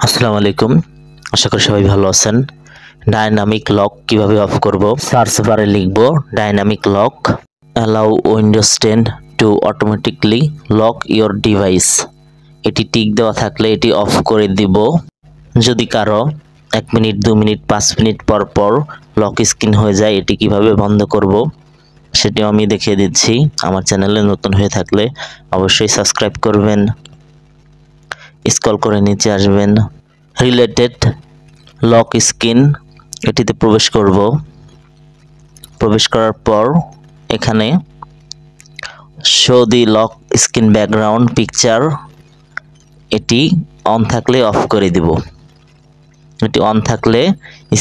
আসসালামু আলাইকুম, আশা করি সবাই ভালো আছেন। ডাইনামিক লক কিভাবে অফ করব, সার্চ বারে লিখব dynamic lock, allow Windows 10 to automatically lock your device. এটি টিক দেওয়া থাকলে এটি অফ করে দিব। যদি কারো 1 মিনিট 2 মিনিট 5 মিনিট পর পর লক স্ক্রিন হয়ে যায়, এটি কিভাবে বন্ধ করব সেটিও আমি দেখিয়ে দিচ্ছি। আমার চ্যানেলে নতুন হয়ে থাকলে অবশ্যই সাবস্ক্রাইব করবেন। স্ক্রল করে নিচে আসবেন, রিলেটেড লক স্ক্রিন, এটিতে প্রবেশ করব। প্রবেশ করার পর এখানে show the lock screen background picture, এটি অন থাকলে অফ করে দিব। এটি অন থাকলে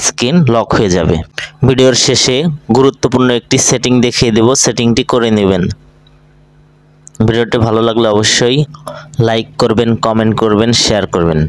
স্ক্রিন লক হয়ে যাবে। ভিডিওর শেষে গুরুত্বপূর্ণ একটি সেটিং দেখিয়ে দেব, সেটিংটি করে নেবেন। ভিডিওটি ভালো লাগলে অবশ্যই লাইক করবেন, কমেন্ট করবেন, শেয়ার করবেন।